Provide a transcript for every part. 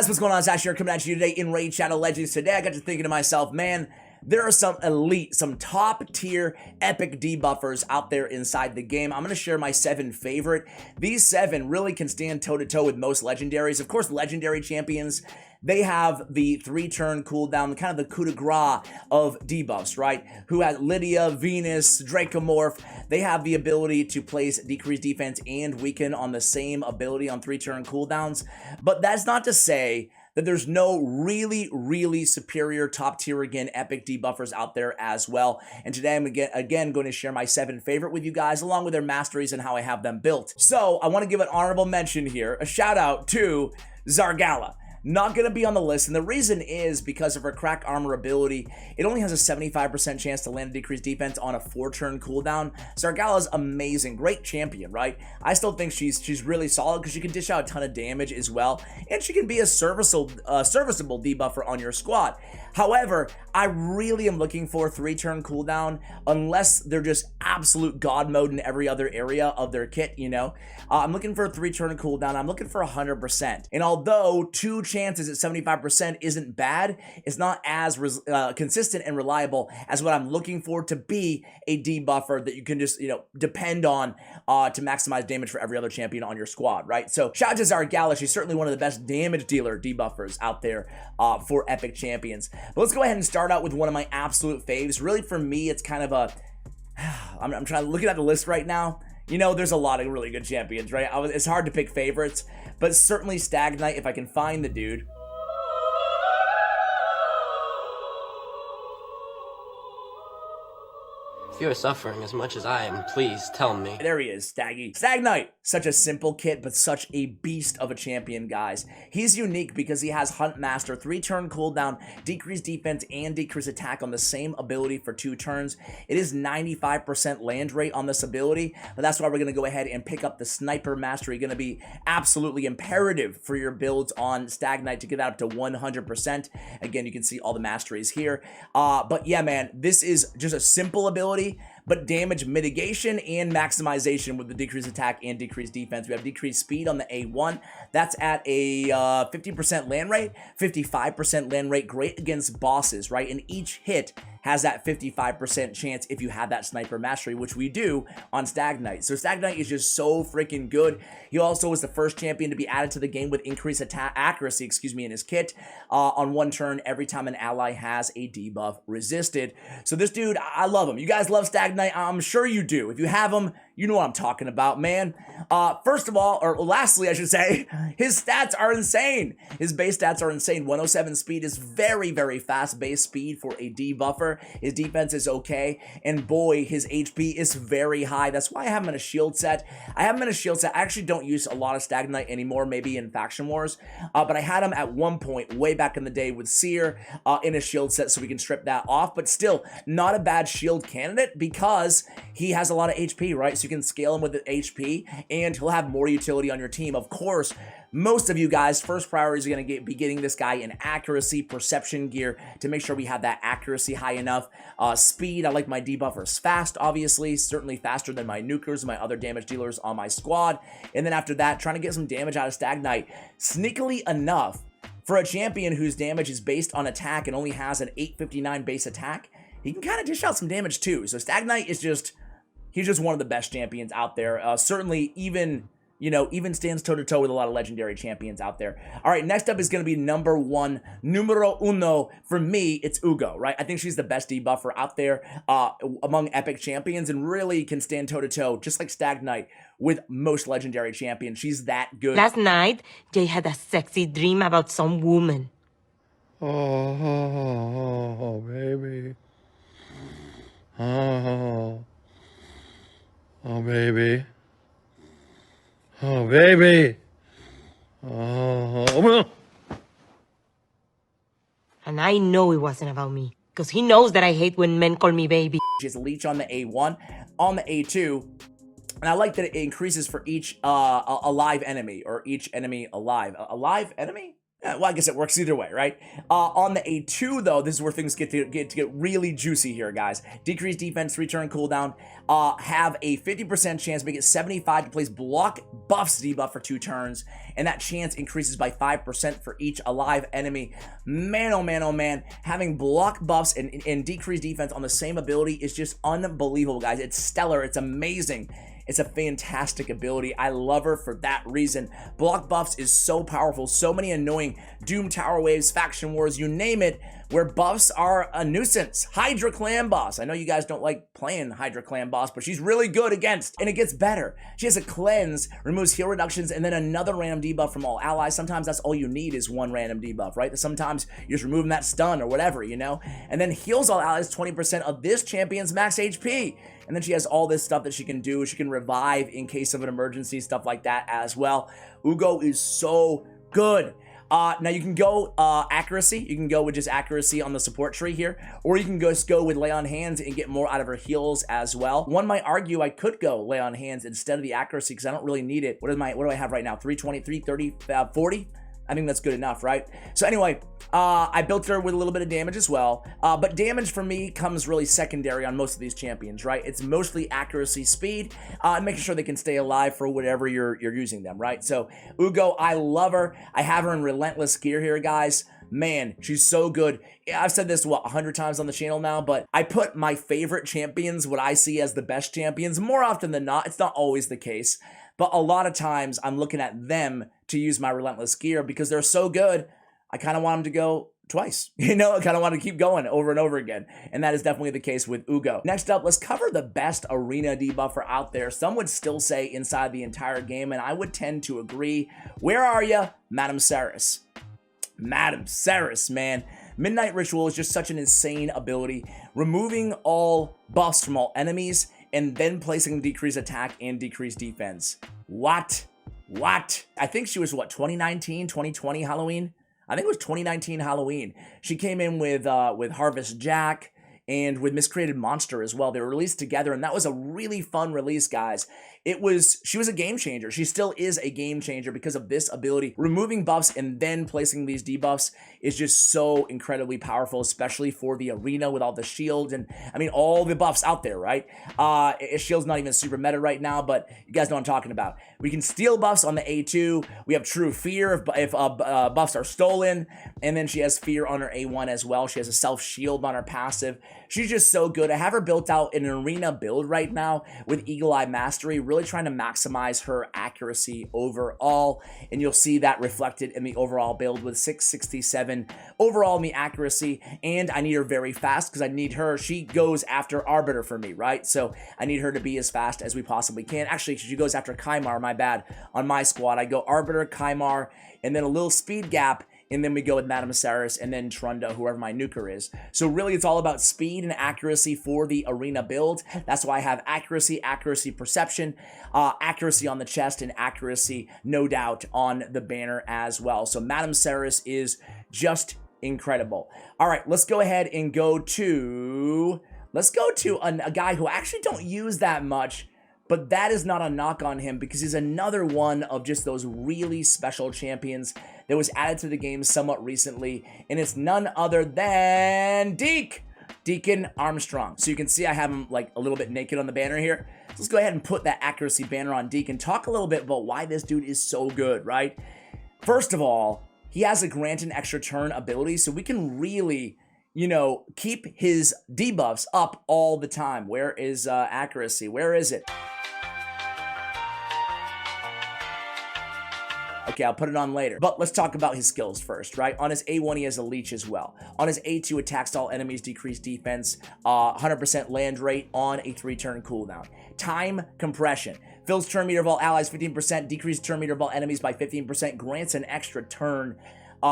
guys, what's going on? It's Ash here coming at you today in Raid Shadow Legends. Today I got to thinking to myself, man, there are some elite, some top tier epic debuffers out there inside the game. I'm going to share my 7 favorite. These 7 really can stand toe to toe with most legendaries. Of course, legendary champions, they have the 3-turn cooldown, kind of the coup de grace of debuffs, right? Who has Lydia, Venus, Dracomorph. They have the ability to place decreased defense and weaken on the same ability on 3-turn cooldowns. But that's not to say that there's no really superior top tier, again, epic debuffers out there as well. And today I'm again going to share my 7 favorite with you guys, along with their masteries and how I have them built. So I want to give an honorable mention here, a shout out to Zargala. Not going to be on the list, and the reason is because of her crack armor ability. It only has a 75% chance to land a decreased defense on a 4-turn cooldown. Zargala's amazing, great champion, right? I still think she's really solid because she can dish out a ton of damage as well, and she can be a serviceable debuffer on your squad. However, I really am looking for a 3-turn cooldown, unless they're just absolute god mode in every other area of their kit, you know? I'm looking for a 3-turn cooldown. I'm looking for 100%. And although 2 chances at 75% isn't bad, it's not as consistent and reliable as what I'm looking for to be a debuffer that you can just, you know, depend on to maximize damage for every other champion on your squad, right? So shout out to Zargala. She's certainly one of the best damage dealer debuffers out there for epic champions. But let's go ahead and start out with one of my absolute faves. Really, for me, it's kind of a... I'm trying to look at the list right now. You know, there's a lot of really good champions, right? It's hard to pick favorites, but certainly Stag Knight, if I can find the dude. If you are suffering as much as I am, please tell me. There he is, Staggy. Stag Knight. Such a simple kit, but such a beast of a champion, guys. He's unique because he has Hunt Master, 3-turn cooldown, decreased defense, and decreased attack on the same ability for 2 turns. It is 95% land rate on this ability, but that's why we're going to go ahead and pick up the Sniper Mastery. Going to be absolutely imperative for your builds on Stag Knight to get that up to 100%. Again, you can see all the masteries here. But yeah, man, this is just a simple ability, but damage mitigation and maximization with the decreased attack and decreased defense. We have decreased speed on the A1. That's at a 50% land rate, 55% land rate, great against bosses, right? And each hit has that 55% chance if you have that Sniper Mastery, which we do on Stag Knight. So Stag Knight is just so freaking good. He also was the first champion to be added to the game with increased attack accuracy, in his kit on 1 turn every time an ally has a debuff resisted. So this dude, I love him. You guys love Stag Knight? I'm sure you do. If you have him, you know what I'm talking about, man. First of all, or lastly, I should say, his stats are insane. His base stats are insane. 107 speed is very fast base speed for a debuffer. His defense is okay, and boy, his HP is very high. That's why I have him in a shield set. I actually don't use a lot of Stag Knight anymore, maybe in Faction Wars, but I had him at one point way back in the day with Seer in a shield set, so we can strip that off, but still not a bad shield candidate because he has a lot of HP, right? So you can scale him with the HP, and he'll have more utility on your team. Of course, most of you guys, first priority is going to be getting this guy in accuracy, perception gear to make sure we have that accuracy high enough. Speed, I like my debuffers fast, obviously, certainly faster than my nukers and my other damage dealers on my squad. And then after that, trying to get some damage out of Stag Knight. Sneakily enough, for a champion whose damage is based on attack and only has an 859 base attack, he can kind of dish out some damage too. So Stag Knight is just... he's just one of the best champions out there. Certainly even stands toe-to-toe with a lot of legendary champions out there. All right, next up is going to be numero uno. For me, it's Ugo, right? I think she's the best debuffer out there among epic champions and really can stand toe-to-toe, just like Stag Knight, with most legendary champions. She's that good. Last night, Jay had a sexy dream about some woman. Oh, baby. Oh, baby. Oh, baby. Oh. And I know it wasn't about me, because he knows that I hate when men call me baby. She has a leech on the A1, on the A2, and I like that it increases for each alive enemy, or each enemy alive. Alive enemy? Well, I guess it works either way, right? On the A2, though, this is where things get to get really juicy here, guys. Decreased defense, 3-turn cooldown. Have a 50% chance, make it 75 to place block buffs debuff for 2 turns, and that chance increases by 5% for each alive enemy. Man, oh man, oh man. Having block buffs and decreased defense on the same ability is just unbelievable, guys. It's stellar. It's amazing. It's a fantastic ability. I love her for that reason. Block buffs is so powerful. So many annoying Doom Tower Waves, Faction Wars, you name it, where buffs are a nuisance. Hydra Clan Boss. I know you guys don't like playing Hydra Clan Boss, but she's really good against, and it gets better. She has a cleanse, removes heal reductions, and then another random debuff from all allies. Sometimes that's all you need is one random debuff, right? Sometimes you're just removing that stun or whatever, you know? And then heals all allies 20% of this champion's max HP. And then she has all this stuff that she can do. She can revive in case of an emergency, stuff like that as well. Ugo is so good. Now you can go accuracy. You can go with just accuracy on the support tree here, or you can just go with lay on hands and get more out of her heals as well. One might argue I could go lay on hands instead of the accuracy because I don't really need it. What do I have right now? 320, 330, 40? I think that's good enough, right? So anyway, I built her with a little bit of damage as well, but damage for me comes really secondary on most of these champions, right? It's mostly accuracy, speed, and making sure they can stay alive for whatever you're using them, right? So Ugo, I love her. I have her in Relentless Gear here, guys. Man, she's so good. I've said this, 100 times on the channel now, but I put my favorite champions, what I see as the best champions, more often than not. It's not always the case, but a lot of times I'm looking at them to use my Relentless Gear because they're so good. I kind of want them to go twice. You know, I kind of want to keep going over and over again. And that is definitely the case with Ugo. Next up, let's cover the best arena debuffer out there. Some would still say inside the entire game, and I would tend to agree. Where are you? Madam Cerris. Madam Cerris, man. Midnight Ritual is just such an insane ability. Removing all buffs from all enemies and then placing decreased attack and decreased defense. What? I think she was, 2019, 2020 Halloween? I think it was 2019 Halloween. She came in with Harvest Jack and with Miscreated Monster as well. They were released together, and that was a really fun release, guys. She was a game changer. She still is a game changer because of this ability. Removing buffs and then placing these debuffs is just so incredibly powerful, especially for the arena with all the shield and, I mean, all the buffs out there, right? Shield's not even super meta right now, but you guys know what I'm talking about. We can steal buffs on the A2. We have True Fear if buffs are stolen, and then she has Fear on her A1 as well. She has a self-shield on her passive. She's just so good. I have her built out in an arena build right now with Eagle Eye Mastery, really trying to maximize her accuracy overall, and you'll see that reflected in the overall build with 667 overall in the accuracy, and I need her very fast because I need her. She goes after Arbiter for me, right? So I need her to be as fast as we possibly can. Actually, she goes after Kymar, my bad. On my squad, I go Arbiter, Kymar, and then a little speed gap, and then we go with Madam Cerris and then Trunda, whoever my nuker is. So really, it's all about speed and accuracy for the arena build. That's why I have accuracy, perception, accuracy on the chest, and accuracy, no doubt, on the banner as well. So Madam Cerris is just incredible. All right, let's go ahead and go to a guy who I actually don't use that much, but that is not a knock on him because he's another one of just those really special champions that was added to the game somewhat recently, and it's none other than Deacon Armstrong. So you can see I have him like a little bit naked on the banner here. So let's go ahead and put that accuracy banner on Deacon. Talk a little bit about why this dude is so good, right? First of all, he has a grant an extra turn ability, so we can really, you know, keep his debuffs up all the time. Where is accuracy? Where is it? Okay, I'll put it on later. But let's talk about his skills first, right? On his A1, he has a leech as well. On his A2, attacks all enemies, decreased defense, 100% land rate on a 3-turn cooldown. Time compression. Fills turn meter of all allies 15%, decreased turn meter of all enemies by 15%, grants an extra turn.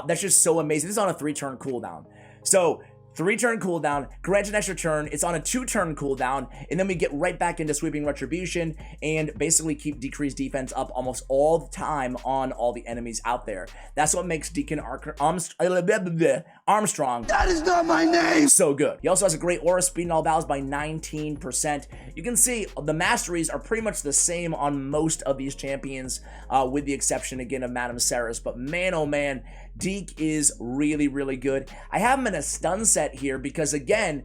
That's just so amazing. This is on a 3-turn cooldown. So 3-turn cooldown, grant an extra turn. It's on a 2-turn cooldown, and then we get right back into sweeping retribution and basically keep decreased defense up almost all the time on all the enemies out there. That's what makes Deacon Armstrong. That is not my name! So good. He also has a great aura, speed in all battles by 19%. You can see the masteries are pretty much the same on most of these champions, with the exception again of Madame Cerris. But man, oh man, Deke is really, really good. I have him in a stun set here because again,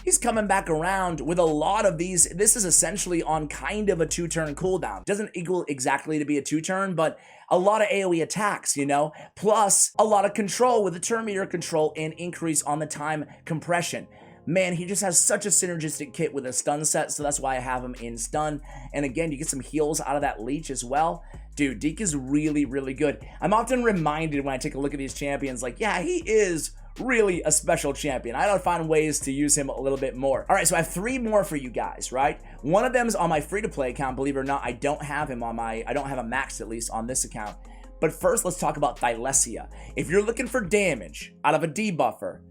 he's coming back around with a lot of these. This is essentially on kind of a 2-turn cooldown. Doesn't equal exactly to be a 2-turn, but a lot of AoE attacks, you know, plus a lot of control with the turn meter control and increase on the time compression. Man, he just has such a synergistic kit with a stun set, so that's why I have him in stun. And again, you get some heals out of that leech as well. Dude, Deke is really, really good. I'm often reminded when I take a look at these champions, like, yeah, he is really a special champion. I gotta find ways to use him a little bit more. All right, so I have 3 more for you guys, right? One of them is on my free-to-play account. Believe it or not, I don't have him on I don't have him maxed at least on this account. But first, let's talk about Thylesia. If you're looking for damage out of a debuffer,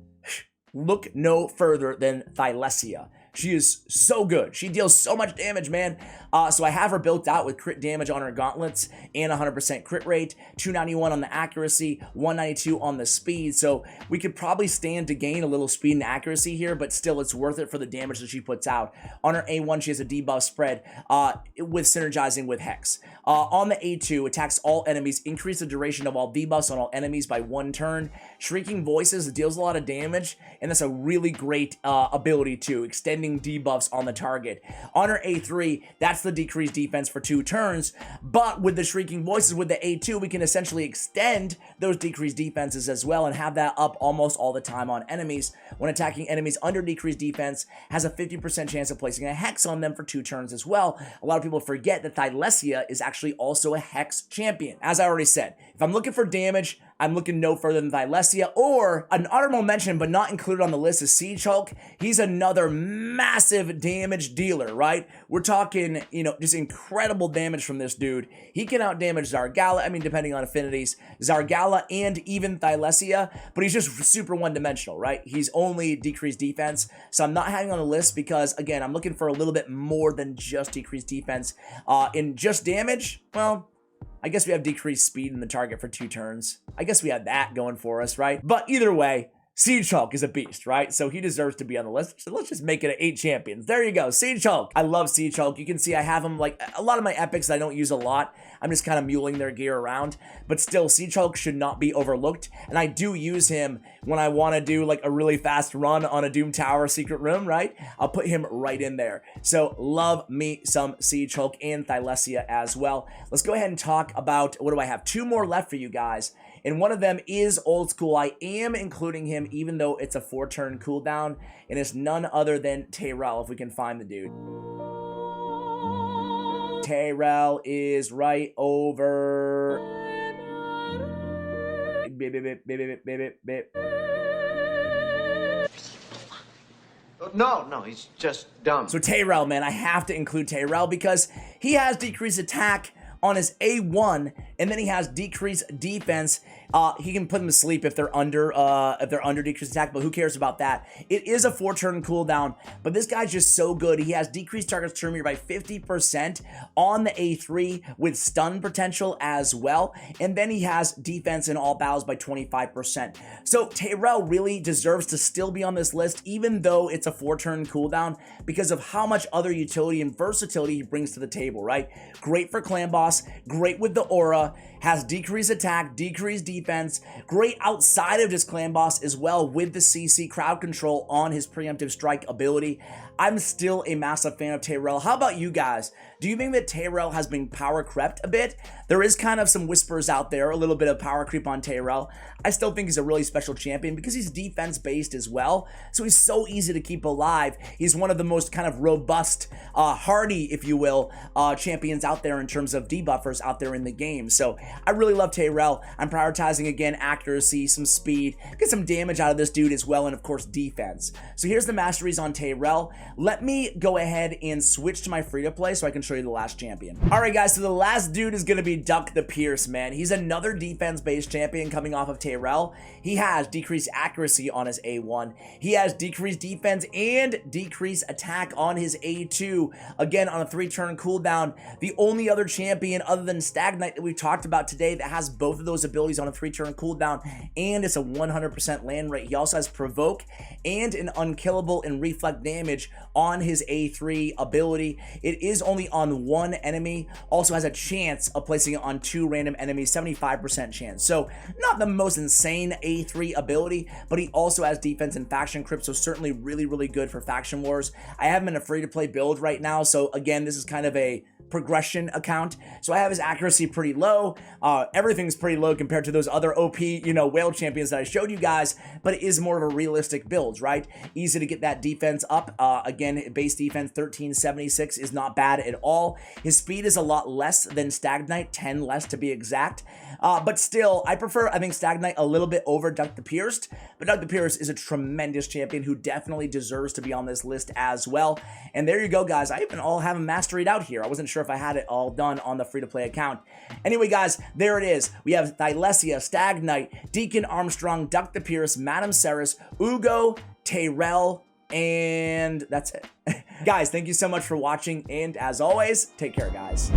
look no further than Thylesia. She is so good. She deals so much damage, man. So I have her built out with crit damage on her gauntlets and 100% crit rate, 291 on the accuracy, 192 on the speed. So we could probably stand to gain a little speed and accuracy here, but still it's worth it for the damage that she puts out. On her A1, she has a debuff spread with synergizing with Hex. On the A2, attacks all enemies, increase the duration of all debuffs on all enemies by 1 turn. Shrieking Voices deals a lot of damage, and that's a really great ability too, extending debuffs on the target. On her A3, that's the decreased defense for 2 turns, but with the Shrieking Voices with the A2, we can essentially extend those decreased defenses as well and have that up almost all the time on enemies. When attacking enemies under decreased defense, has a 50% chance of placing a Hex on them for 2 turns as well. A lot of people forget that Thylesia is actually also a Hex champion. As I already said, if I'm looking for damage, I'm looking no further than Thylesia, or an honorable mention but not included on the list is Siege Hulk. He's another massive damage dealer, right? We're talking, you know, just incredible damage from this dude. He can outdamage Zargala, I mean, depending on affinities, Zargala and even Thylesia, but he's just super one-dimensional, right? He's only decreased defense, so I'm not having on the list because, again, I'm looking for a little bit more than just decreased defense. In just damage, well, I guess we have decreased speed in the target for 2 turns. I guess we have that going for us, right? But either way, Siege Hulk is a beast, right? So he deserves to be on the list. So let's just make it 8 champions. There you go, Siege Hulk. I love Siege Hulk. You can see I have him, like, a lot of my epics I don't use a lot. I'm just kind of muling their gear around. But still, Siege Hulk should not be overlooked. And I do use him when I want to do, like, a really fast run on a Doom Tower secret room, right? I'll put him right in there. So love me some Siege Hulk and Thylesia as well. Let's go ahead and talk about, what do I have? 2 more left for you guys. And one of them is old school. I am including him even though it's a 4-turn cooldown, and it's none other than Tyrell, if we can find the dude. Tyrell is right over. No, he's just dumb. So Tyrell, man, I have to include Tyrell because he has decreased attack on his A1, and then he has decreased defense. He can put them to sleep if they're under decreased attack, but who cares about that? It is a 4-turn cooldown, but this guy's just so good. He has decreased target's turn meter by 50% on the A3 with stun potential as well, and then he has defense in all battles by 25%. So Tyrell really deserves to still be on this list, even though it's a 4-turn cooldown, because of how much other utility and versatility he brings to the table, right? Great for clan boss, great with the aura, has decreased attack, decreased defense, great outside of his clan boss as well with the CC crowd control on his preemptive strike ability. I'm still a massive fan of Tyrell. How about you guys? Do you think that Tyrell has been power crept a bit? There is kind of some whispers out there, a little bit of power creep on Tyrell. I still think he's a really special champion because he's defense based as well. So he's so easy to keep alive. He's one of the most kind of robust, hardy, if you will, champions out there in terms of debuffers out there in the game. So I really love Tyrell. I'm prioritizing, again, accuracy, some speed, get some damage out of this dude as well, and of course defense. So here's the masteries on Tyrell. let me go ahead and switch to my free-to-play so I can show you the last champion. All right, guys, so the last dude is going to be Duck the Pierce, man. He's another defense-based champion coming off of Tyrell. He has decreased accuracy on his A1. He has decreased defense and decreased attack on his A2. Again, on a 3-turn cooldown. The only other champion other than Stag Knight that we talked about today that has both of those abilities on a 3-turn cooldown, and it's a 100% land rate. He also has Provoke and an Unkillable and Reflect damage on his A3 ability. It is only on one enemy. Also has a chance of placing it on 2 random enemies, 75% chance. So not the most insane A3 ability, but he also has defense and faction crypt, so certainly really, really good for faction wars. I have him in a free-to-play build right now, so again, this is kind of a progression account. So I have his accuracy pretty low. Everything's pretty low compared to those other OP, whale champions that I showed you guys, but it is more of a realistic build, right? Easy to get that defense up. Again, base defense 1376 is not bad at all. His speed is a lot less than Stag Knight, 10 less to be exact. But still, I think Stag Knight a little bit over Duck the Pierced, but Duck the Pierced is a tremendous champion who definitely deserves to be on this list as well. And there you go, guys. I even all have him mastered out here. I wasn't sure if I had it all done on the free-to-play account. Anyway, guys, there it is. We have Thylesia, Stag Knight, Deacon Armstrong, Duck the Pierce, Madam Cerris, Ugo, Tyrell, and that's it. Guys, thank you so much for watching, and as always, take care, guys.